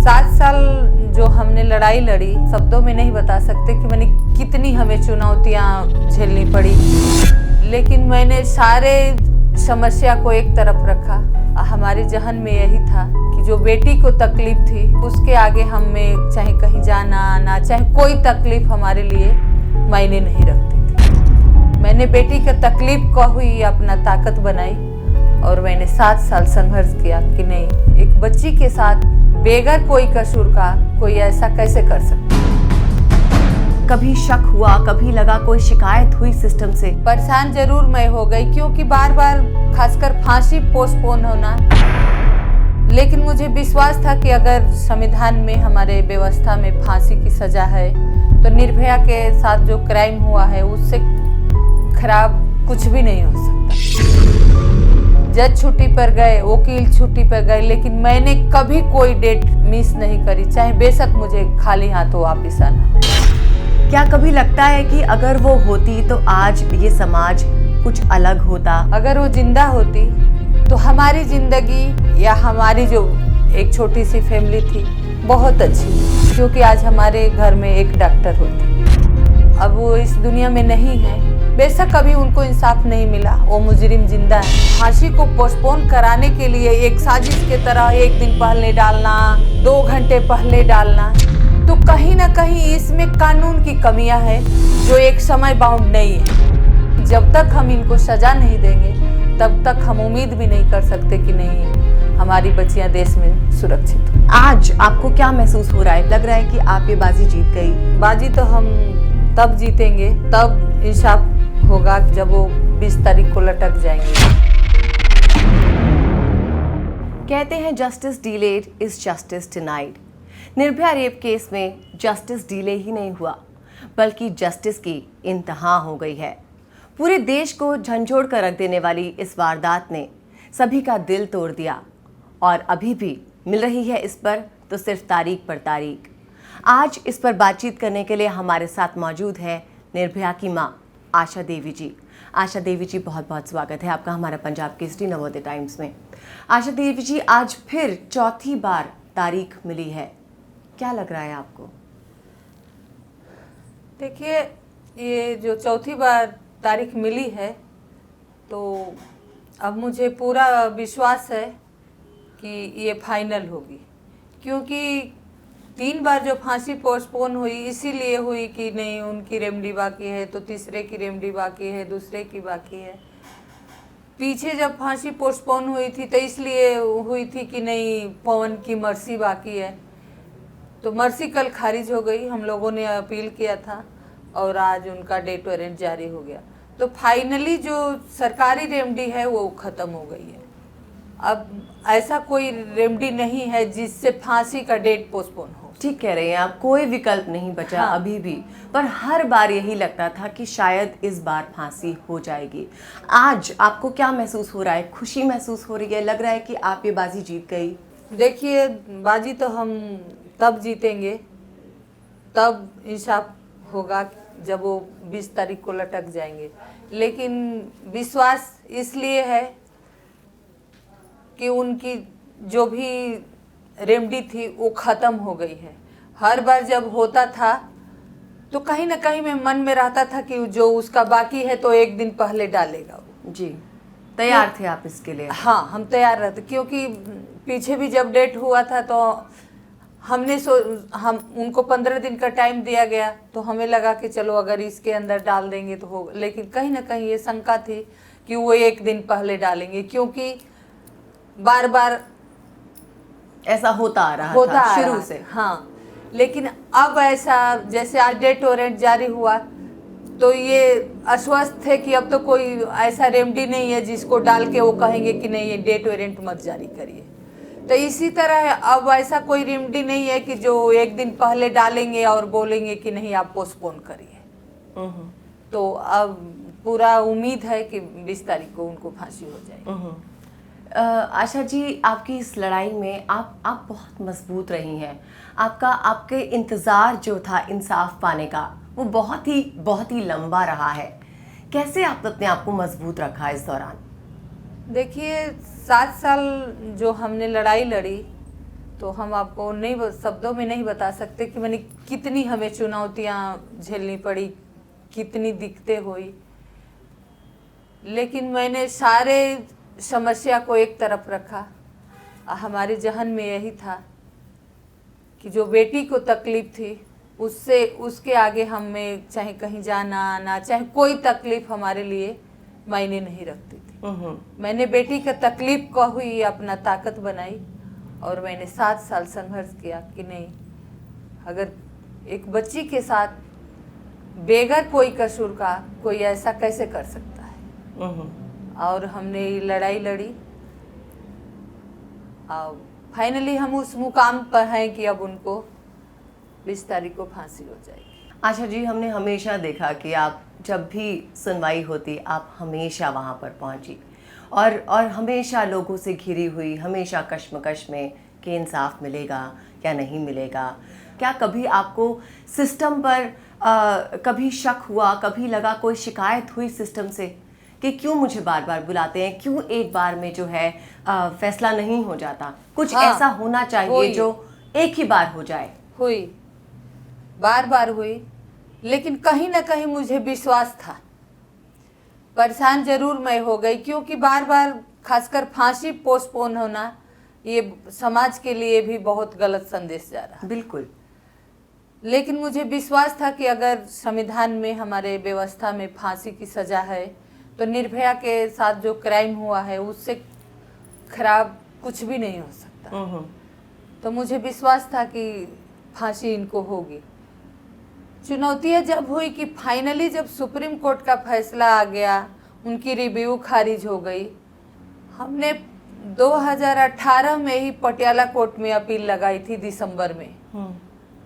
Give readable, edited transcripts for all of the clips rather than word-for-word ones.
7 साल जो हमने लड़ाई लड़ी, शब्दों में नहीं बता सकते कि मैंने कितनी हमें चुनौतियां झेलनी पड़ी। लेकिन मैंने सारे समस्या को एक तरफ रखा। हमारे जहन में यही था कि जो बेटी को तकलीफ थी उसके आगे हमें चाहे कहीं जाना आना, चाहे कोई तकलीफ हमारे लिए मायने नहीं रखती थी। मैंने बेटी का तकलीफ को ही अपना ताकत बनाई और मैंने 7 साल संघर्ष किया कि नहीं, एक बच्ची के साथ बेगर कोई कसूर का कोई ऐसा कैसे कर सकता। कभी शक हुआ, कभी लगा कोई शिकायत हुई सिस्टम से? परेशान जरूर मैं हो गई, क्योंकि बार बार खासकर फांसी पोस्टपोन होना। लेकिन मुझे विश्वास था कि अगर संविधान में, हमारे व्यवस्था में फांसी की सजा है तो निर्भया के साथ जो क्राइम हुआ है उससे खराब कुछ भी नहीं हो सकता। जज छुट्टी पर गए, वकील छुट्टी पर गए, लेकिन मैंने कभी कोई डेट मिस नहीं करी, चाहे बेशक मुझे खाली हाथों वापिस आना। क्या कभी लगता है कि अगर वो होती तो आज ये समाज कुछ अलग होता? अगर वो जिंदा होती तो हमारी जिंदगी या हमारी जो एक छोटी सी फैमिली थी बहुत अच्छी, क्योंकि आज हमारे घर में एक डॉक्टर होती। अब वो इस दुनिया में नहीं है, बेशक कभी उनको इंसाफ नहीं मिला, वो मुजरिम जिंदा है। फांसी को पोस्टपोन कराने के लिए एक साजिश के तरह 1 दिन पहले डालना, 2 घंटे पहले डालना, तो कहीं ना कहीं इसमें कानून की कमियां हैं जो एक समय बाउंड नहीं है। जब तक हम इनको सजा नहीं देंगे तब तक हम उम्मीद भी नहीं कर सकते कि नहीं, हमारी बच्चियां देश में सुरक्षित हो। आज आपको क्या महसूस हो रहा है? लग रहा है कि आप ये बाजी जीत गई? बाजी तो हम तब जीतेंगे, तब इंसाफ होगा जब वो 20 तारीख को लटक जाएंगे। कहते हैं justice delayed is justice denied. Nirbhaya rape case में जस्टिस डिले ही नहीं हुआ, बल्कि जस्टिस की इंतहा हो गई है। पूरे देश को झंझोड़ कर रख देने वाली इस वारदात ने सभी का दिल तोड़ दिया और अभी भी मिल रही है इस पर तो सिर्फ तारीख पर तारीख। आज इस पर बातचीत करने के लिए हमारे साथ मौजूद है निर्भया की मां आशा देवी जी। आशा देवी जी, बहुत बहुत स्वागत है आपका हमारा पंजाब केसरी नवोदय टाइम्स में। आशा देवी जी, आज फिर चौथी बार तारीख मिली है, क्या लग रहा है आपको? देखिए, ये जो चौथी बार तारीख मिली है तो अब मुझे पूरा विश्वास है कि ये फाइनल होगी, क्योंकि 3 बार जो फांसी पोस्टपोन हुई इसीलिए हुई कि नहीं, उनकी रेमडी बाकी है तो तीसरे की रेमडी बाकी है, दूसरे की बाकी है। पीछे जब फांसी पोस्टपोन हुई थी तो इसलिए हुई थी कि नहीं, पवन की मर्सी बाकी है, तो मर्सी कल खारिज हो गई। हम लोगों ने अपील किया था और आज उनका डेट वारंट जारी हो गया, तो फाइनली जो सरकारी रेमडी है वो ख़त्म हो गई है। अब ऐसा कोई रेमडी नहीं है जिससे फांसी का डेट पोस्टपोन हो। ठीक कह रहे हैं आप, कोई विकल्प नहीं बचा। हाँ। अभी भी, पर हर बार यही लगता था कि शायद इस बार फांसी हो जाएगी। आज आपको क्या महसूस हो रहा है? खुशी महसूस हो रही है? लग रहा है कि आप ये बाजी जीत गई? देखिए, बाजी तो हम तब जीतेंगे, तब इंसाफ होगा जब वो 20 तारीख को लटक जाएंगे। लेकिन विश्वास इसलिए है कि उनकी जो भी रेमडी थी वो ख़त्म हो गई है। हर बार जब होता था तो कहीं ना कहीं में मन में रहता था कि जो उसका बाकी है तो 1 दिन पहले डालेगा वो। जी, तैयार थे आप इसके लिए? हाँ, हम तैयार रहते, क्योंकि पीछे भी जब डेट हुआ था तो हम उनको 15 दिन का टाइम दिया गया, तो हमें लगा कि चलो अगर इसके अंदर डाल देंगे तो होगा। लेकिन कहीं ना कहीं ये शंका थी कि वो 1 दिन पहले डालेंगे, क्योंकि बार बार ऐसा होता आ रहा था शुरू से। हाँ, लेकिन अब ऐसा, जैसे आज डेट वारंट जारी हुआ तो ये आश्वस्त थे कि अब तो कोई ऐसा रेमडी नहीं है जिसको डाल के वो कहेंगे कि नहीं, ये डेट वारंट मत जारी करिए। तो इसी तरह अब ऐसा कोई रेमडी नहीं है कि जो 1 दिन पहले डालेंगे और बोलेंगे कि नहीं आप पोस्टपोन करिए। तो अब पूरा उम्मीद है कि 20 तारीख को उनको फांसी हो जाएगी। आशा जी, आपकी इस लड़ाई में आप बहुत मजबूत रही हैं। आपके इंतज़ार जो था इंसाफ पाने का वो बहुत ही लंबा रहा है। कैसे आप अपने आप को मजबूत रखा इस दौरान? देखिए, 7 साल जो हमने लड़ाई लड़ी तो हम आपको नहीं शब्दों में नहीं बता सकते कि मैंने कितनी हमें चुनौतियाँ झेलनी पड़ी, कितनी दिक्कतें हुई। लेकिन मैंने सारे समस्या को एक तरफ रखा। हमारे जहन में यही था कि जो बेटी को तकलीफ थी उससे उसके आगे हमें चाहे कहीं जाना आना, चाहे कोई तकलीफ हमारे लिए मायने नहीं रखती थी। मैंने बेटी का तकलीफ को ही अपना ताकत बनाई और मैंने 7 साल संघर्ष किया कि नहीं, अगर एक बच्ची के साथ बेगर कोई कसूर का कोई ऐसा कैसे कर सकता है। और हमने ये लड़ाई लड़ी और फाइनली हम उस मुकाम पर हैं कि अब उनको 20 तारीख को फांसी हो जाएगी। आशा जी, हमने हमेशा देखा कि आप जब भी सुनवाई होती आप हमेशा वहाँ पर पहुँची और हमेशा लोगों से घिरी हुई, हमेशा कश्मकश में कि इंसाफ मिलेगा या नहीं मिलेगा। क्या कभी आपको सिस्टम पर कभी शक हुआ, कभी लगा, कोई शिकायत हुई सिस्टम से कि क्यों मुझे बार बार बुलाते हैं, क्यों एक बार में जो है फैसला नहीं हो जाता, कुछ हाँ, ऐसा होना चाहिए जो एक ही बार हो जाए? हुई, बार बार हुई, लेकिन कहीं ना कहीं मुझे विश्वास था। परेशान जरूर मैं हो गई क्योंकि बार बार खासकर फांसी पोस्टपोन होना ये समाज के लिए भी बहुत गलत संदेश जा रहा। बिल्कुल। लेकिन मुझे विश्वास था कि अगर संविधान में हमारे व्यवस्था में फांसी की सज़ा है तो निर्भया के साथ जो क्राइम हुआ है उससे खराब कुछ भी नहीं हो सकता। तो मुझे विश्वास था कि फांसी इनको होगी। चुनौतियाँ जब हुई कि फाइनली जब सुप्रीम कोर्ट का फैसला आ गया, उनकी रिव्यू खारिज हो गई। हमने 2018 में ही पटियाला कोर्ट में अपील लगाई थी दिसंबर में।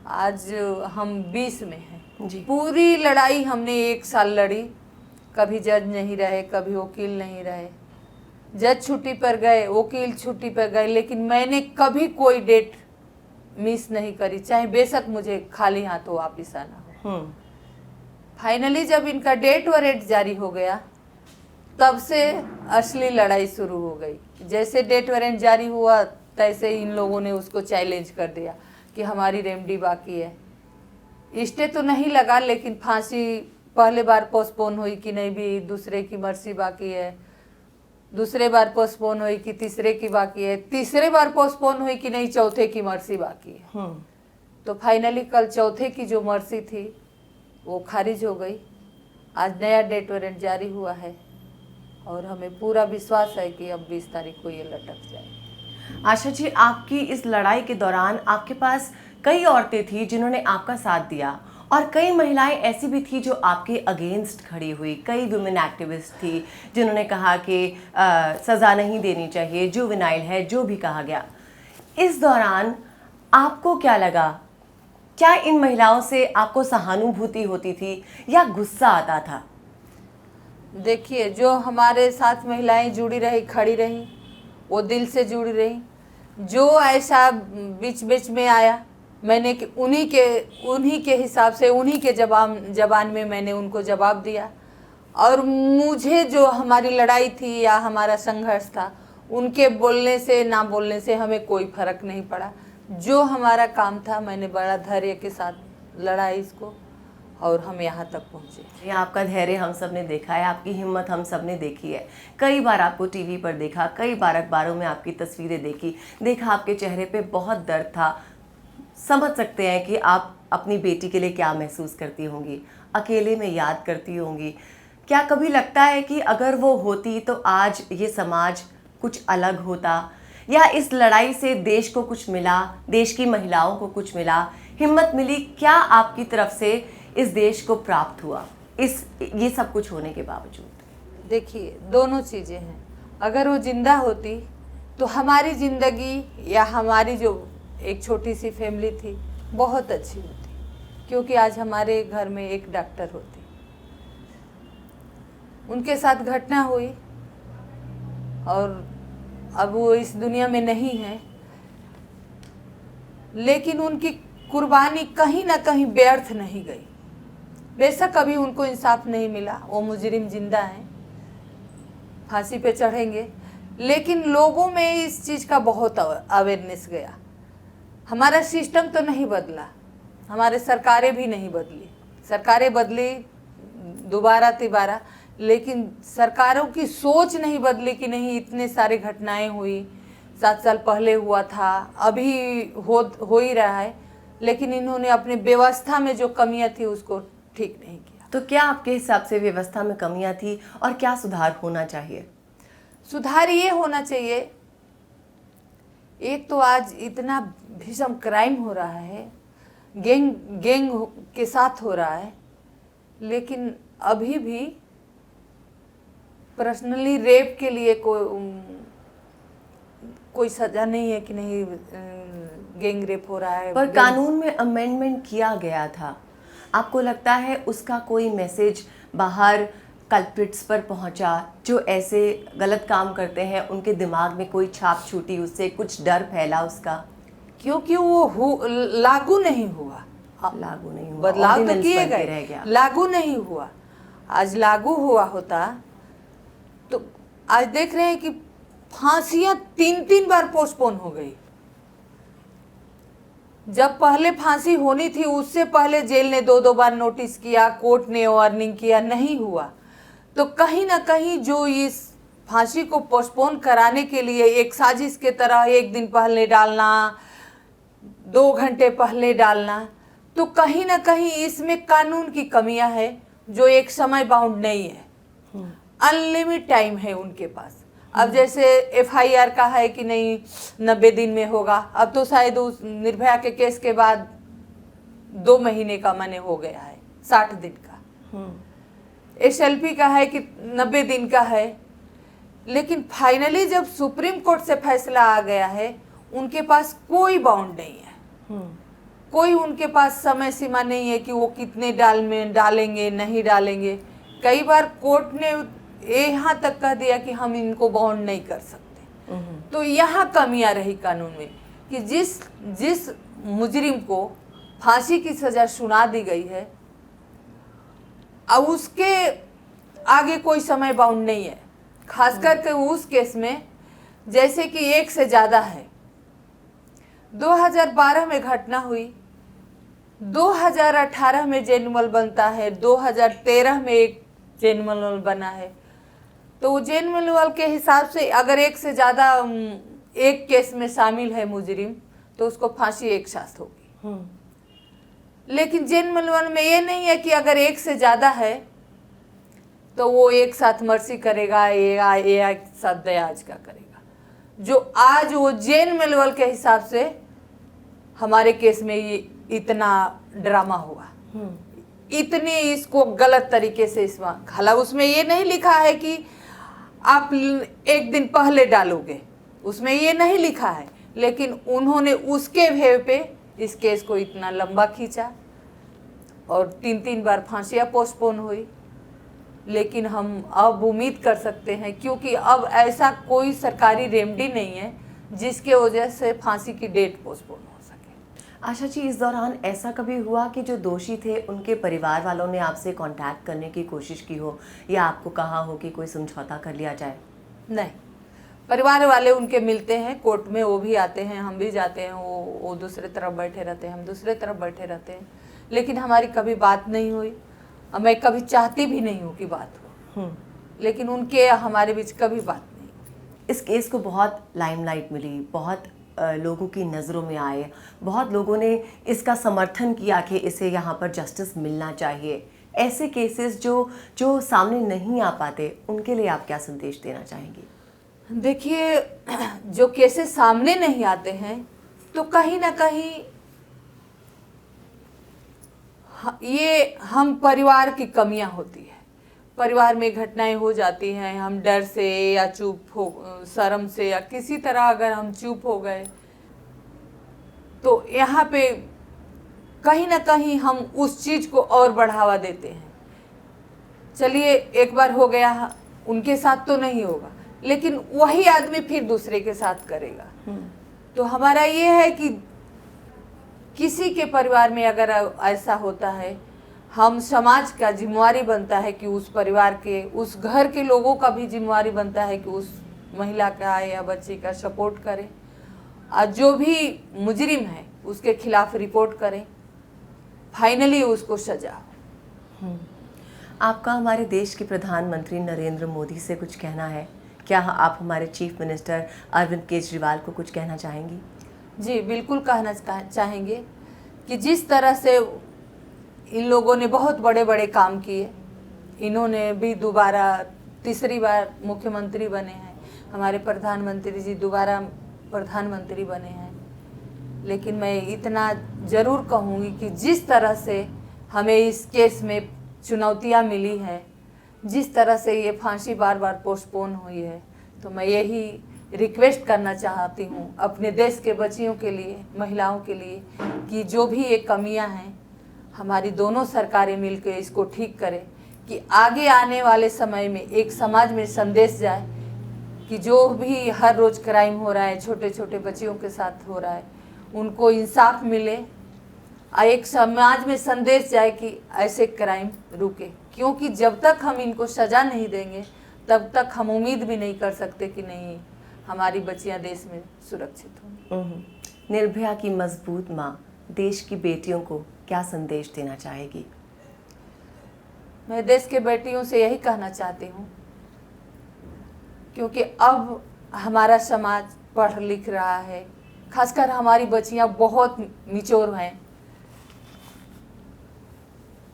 आज हम 20 में हैं जी। पूरी लड़ाई हमने 1 साल लड़ी। कभी जज नहीं रहे, कभी वकील नहीं रहे। जज छुट्टी पर गए, वकील छुट्टी पर गए, लेकिन मैंने कभी कोई डेट मिस नहीं करी, चाहे बेशक मुझे खाली हाथों वापिस आना हो। फाइनली जब इनका डेट वारंट जारी हो गया तब से असली लड़ाई शुरू हो गई। जैसे डेट वारंट जारी हुआ तैसे इन लोगों ने उसको चैलेंज कर दिया कि हमारी रेमडी बाकी है। स्टे तो नहीं लगा, लेकिन फांसी पहले बार पोस्टपोन हुई कि नहीं भी दूसरे की मर्जी बाकी है, दूसरे बार पोस्टपोन हुई कि तीसरे की बाकी है, तीसरे बार पोस्टपोन हुई कि नहीं चौथे की मर्जी बाकी है। तो फाइनली कल चौथे की जो मर्जी थी वो खारिज हो गई। आज नया डेट वारंट जारी हुआ है और हमें पूरा विश्वास है कि अब 20 तारीख को ये लटक जाए। आशा जी, आपकी इस लड़ाई के दौरान आपके पास कई औरतें थी जिन्होंने आपका साथ दिया और कई महिलाएं ऐसी भी थी जो आपके अगेंस्ट खड़ी हुई। कई वुमेन एक्टिविस्ट थी जिन्होंने कहा कि सज़ा नहीं देनी चाहिए, जुवेनाइल है, जो भी कहा गया। इस दौरान आपको क्या लगा? क्या इन महिलाओं से आपको सहानुभूति होती थी या गुस्सा आता था? देखिए, जो हमारे साथ महिलाएं जुड़ी रही, खड़ी रही, वो दिल से जुड़ी रही। जो ऐसा बीच बीच में आया, मैंने उन्हीं के हिसाब से, उन्हीं के जबान में मैंने उनको जवाब दिया। और मुझे जो हमारी लड़ाई थी या हमारा संघर्ष था, उनके बोलने से ना बोलने से हमें कोई फर्क नहीं पड़ा। जो हमारा काम था मैंने बड़ा धैर्य के साथ लड़ा इसको और हम यहाँ तक पहुँचे। ये आपका धैर्य हम सब ने देखा है, आपकी हिम्मत हम सब ने देखी है। कई बार आपको टीवी पर देखा, कई बार अखबारों में आपकी तस्वीरें देखा आपके चेहरे पे बहुत दर्द था। समझ सकते हैं कि आप अपनी बेटी के लिए क्या महसूस करती होंगी, अकेले में याद करती होंगी। क्या कभी लगता है कि अगर वो होती तो आज ये समाज कुछ अलग होता, या इस लड़ाई से देश को कुछ मिला, देश की महिलाओं को कुछ मिला, हिम्मत मिली? क्या आपकी तरफ से इस देश को प्राप्त हुआ ये सब कुछ होने के बावजूद? देखिए, दोनों चीज़ें हैं। अगर वो जिंदा होती तो हमारी ज़िंदगी या हमारी जो एक छोटी सी फैमिली थी बहुत अच्छी होती, क्योंकि आज हमारे घर में एक डॉक्टर होती। उनके साथ घटना हुई और अब वो इस दुनिया में नहीं है, लेकिन उनकी कुर्बानी कहीं ना कहीं व्यर्थ नहीं गई। बेशक कभी उनको इंसाफ नहीं मिला, वो मुजरिम जिंदा हैं, फांसी पे चढ़ेंगे, लेकिन लोगों में इस चीज़ का बहुत अवेयरनेस गया। हमारा सिस्टम तो नहीं बदला, हमारे सरकारें भी नहीं बदली, सरकारें बदली दोबारा तिबारा, लेकिन सरकारों की सोच नहीं बदली कि नहीं इतने सारे घटनाएं हुई, 7 साल पहले हुआ था, अभी हो ही रहा है, लेकिन इन्होंने अपने व्यवस्था में जो कमियां थी उसको ठीक नहीं किया। तो क्या आपके हिसाब से व्यवस्था में कमियां थी और क्या सुधार होना चाहिए? सुधार ये होना चाहिए, एक तो आज इतना भीषण क्राइम हो रहा है, गैंग के साथ हो रहा है, लेकिन अभी भी पर्सनली रेप के लिए कोई सजा नहीं है कि नहीं गैंग रेप हो रहा है। पर कानून में अमेंडमेंट किया गया था, आपको लगता है उसका कोई मैसेज बाहर कल्प्रिट्स पर पहुंचा? जो ऐसे गलत काम करते हैं उनके दिमाग में कोई छाप छूटी, उससे कुछ डर फैला उसका? क्योंकि वो लागू नहीं हुआ, लागू नहीं हुआ, बदलाव तो किए रह गए, गया। लागू नहीं हुआ। आज लागू हुआ होता तो आज देख रहे हैं कि फांसियां 3-3 बार पोस्टपोन हो गई। जब पहले फांसी होनी थी उससे पहले जेल ने 2-2 बार नोटिस किया, कोर्ट ने वार्निंग किया, नहीं हुआ। तो कहीं ना कहीं जो इस फांसी को पोस्टपोन कराने के लिए एक साजिश के तरह 1 दिन पहले डालना, 2 घंटे पहले डालना, तो कहीं ना कहीं इसमें कानून की कमियां है जो एक समय बाउंड नहीं है, अनलिमिटेड टाइम है उनके पास। अब जैसे FIR का है कि नहीं 90 दिन में होगा, अब तो शायद उस निर्भया के केस के बाद 2 महीने का माने हो गया है, 60 दिन का। SLP का है कि 90 दिन का है, लेकिन फाइनली जब सुप्रीम कोर्ट से फैसला आ गया है उनके पास कोई बाउंड नहीं है, कोई उनके पास समय सीमा नहीं है कि वो कितने डालेंगे नहीं डालेंगे। कई बार कोर्ट ने यहाँ तक कह दिया कि हम इनको बाउंड नहीं कर सकते। तो यहाँ कमियां रही कानून में कि जिस मुजरिम को फांसी की सजा सुना दी गई है, अब उसके आगे कोई समय बाउंड नहीं है, खास करके उस केस में जैसे कि 1 से ज़्यादा है। 2012 में घटना हुई, 2018 में जेनुअल बनता है, 2013 में एक जेनुअल बना है। तो वो जेनुअल के हिसाब से अगर 1 से ज़्यादा एक केस में शामिल है मुजरिम तो उसको फांसी एक साथ होगी। लेकिन जेनुअल में ये नहीं है कि अगर 1 से ज़्यादा है तो वो एक साथ मर्सी करेगा या एक साथ दयाज का करेगा। जो आज वो जेनुअल के हिसाब से हमारे केस में ये इतना ड्रामा हुआ, इतने इसको गलत तरीके से हालांकि उसमें ये नहीं लिखा है कि आप 1 दिन पहले डालोगे, उसमें ये नहीं लिखा है, लेकिन उन्होंने उसके वे पे इस केस को इतना लंबा खींचा और 3-3 बार फांसियाँ पोस्टपोन हुई। लेकिन हम अब उम्मीद कर सकते हैं, क्योंकि अब ऐसा कोई सरकारी रेमेडी नहीं है जिसके वजह से फांसी की डेट पोस्टपोन हो सके। आशा जी, इस दौरान ऐसा कभी हुआ कि जो दोषी थे उनके परिवार वालों ने आपसे कांटेक्ट करने की कोशिश की हो या आपको कहा हो कि कोई समझौता कर लिया जाए? नहीं, परिवार वाले उनके मिलते हैं कोर्ट में, वो भी आते हैं, हम भी जाते हैं, वो दूसरे तरफ बैठे रहते हैं, हम दूसरे तरफ बैठे रहते हैं, लेकिन हमारी कभी बात नहीं हुई। मैं कभी चाहती भी नहीं हूँ कि बात हो, लेकिन उनके हमारे बीच कभी बात नहीं। इस केस को बहुत लाइमलाइट मिली, बहुत लोगों की नज़रों में आए, बहुत लोगों ने इसका समर्थन किया कि इसे यहाँ पर जस्टिस मिलना चाहिए। ऐसे केसेस जो सामने नहीं आ पाते, उनके लिए आप क्या संदेश देना चाहेंगी? देखिए, जो केसेस सामने नहीं आते हैं तो कहीं ना कहीं ये हम परिवार की कमियां होती है, परिवार में घटनाएं हो जाती हैं, हम डर से या शर्म से या किसी तरह अगर हम चुप हो गए तो यहाँ पे कहीं ना कहीं हम उस चीज़ को और बढ़ावा देते हैं। चलिए, एक बार हो गया, उनके साथ तो नहीं होगा, लेकिन वही आदमी फिर दूसरे के साथ करेगा। तो हमारा ये है कि किसी के परिवार में अगर ऐसा होता है, हम समाज का जिम्मेवारी बनता है कि उस परिवार के, उस घर के लोगों का भी जिम्मेवारी बनता है कि उस महिला का या बच्चे का सपोर्ट करें, और जो भी मुजरिम है उसके खिलाफ रिपोर्ट करें, फाइनली उसको सजा। आपका हमारे देश के प्रधानमंत्री नरेंद्र मोदी से कुछ कहना है? क्या आप हमारे चीफ मिनिस्टर अरविंद केजरीवाल को कुछ कहना चाहेंगी? जी बिल्कुल कहना चाहेंगे कि जिस तरह से इन लोगों ने बहुत बड़े बड़े काम किए, इन्होंने भी दोबारा तीसरी बार मुख्यमंत्री बने हैं, हमारे प्रधानमंत्री जी दोबारा प्रधानमंत्री बने हैं, लेकिन मैं इतना ज़रूर कहूँगी कि जिस तरह से हमें इस केस में चुनौतियाँ मिली हैं, जिस तरह से ये फांसी बार बार पोस्टपोन हुई है, तो मैं यही रिक्वेस्ट करना चाहती हूँ अपने देश के बच्चियों के लिए, महिलाओं के लिए, कि जो भी ये कमियाँ हैं हमारी दोनों सरकारें मिलकर इसको ठीक करें, कि आगे आने वाले समय में एक समाज में संदेश जाए कि जो भी हर रोज़ क्राइम हो रहा है, छोटे छोटे बच्चियों के साथ हो रहा है, उनको इंसाफ मिले, एक समाज में संदेश जाए कि ऐसे क्राइम रुके। क्योंकि जब तक हम इनको सज़ा नहीं देंगे तब तक हम उम्मीद भी नहीं कर सकते कि नहीं हमारी बच्चियां देश में सुरक्षित होंगी। निर्भया की मजबूत माँ देश की बेटियों को क्या संदेश देना चाहेगी? मैं देश के बेटियों से यही कहना चाहती हूँ, क्योंकि अब हमारा समाज पढ़ लिख रहा है, खासकर हमारी बच्चियाँ बहुत मिचोर हैं।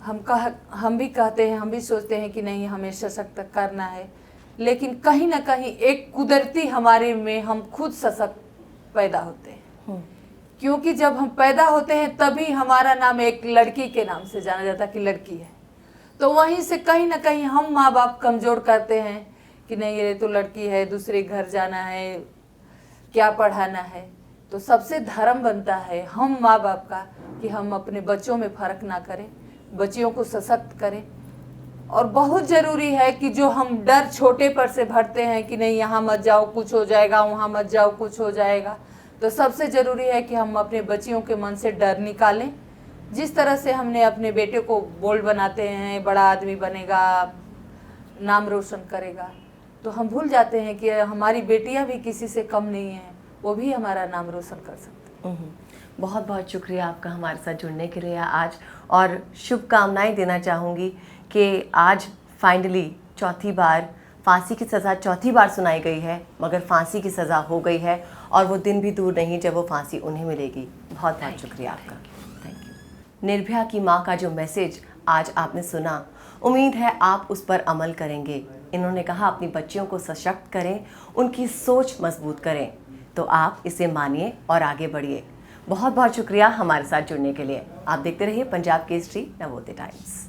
हम भी कहते हैं, हम भी सोचते हैं कि नहीं हमें सशक्त करना है, लेकिन कहीं ना कहीं एक कुदरती हमारे में हम खुद सशक्त पैदा होते हैं। क्योंकि जब हम पैदा होते हैं तभी हमारा नाम एक लड़की के नाम से जाना जाता कि लड़की है, तो वहीं से कहीं ना कहीं हम माँ बाप कमज़ोर करते हैं कि नहीं ये तो लड़की है, दूसरे घर जाना है, क्या पढ़ाना है। तो सबसे धर्म बनता है हम माँ बाप का कि हम अपने बच्चों में फ़र्क ना करें, बच्चियों को सशक्त करें। और बहुत ज़रूरी है कि जो हम डर छोटे पर से भरते हैं कि नहीं यहाँ मत जाओ कुछ हो जाएगा, वहाँ मत जाओ कुछ हो जाएगा, तो सबसे ज़रूरी है कि हम अपने बच्चियों के मन से डर निकालें। जिस तरह से हमने अपने बेटे को बोल्ड बनाते हैं, बड़ा आदमी बनेगा, नाम रोशन करेगा, तो हम भूल जाते हैं कि हमारी बेटियां भी किसी से कम नहीं हैं, वो भी हमारा नाम रोशन कर सकते हैं। बहुत बहुत शुक्रिया आपका हमारे साथ जुड़ने के लिए आज, और शुभकामनाएं देना चाहूँगी कि आज फाइनली चौथी बार फांसी की सज़ा चौथी बार सुनाई गई है, मगर फांसी की सज़ा हो गई है और वो दिन भी दूर नहीं जब वो फांसी उन्हें मिलेगी। बहुत बहुत शुक्रिया आपका, थैंक यू। निर्भया की माँ का जो मैसेज आज आपने सुना, उम्मीद है आप उस पर अमल करेंगे। इन्होंने कहा अपनी बच्चियों को सशक्त करें, उनकी सोच मजबूत करें, तो आप इसे मानिए और आगे बढ़िए। बहुत बहुत शुक्रिया हमारे साथ जुड़ने के लिए। आप देखते रहिए पंजाब केसरी नवोदय टाइम्स।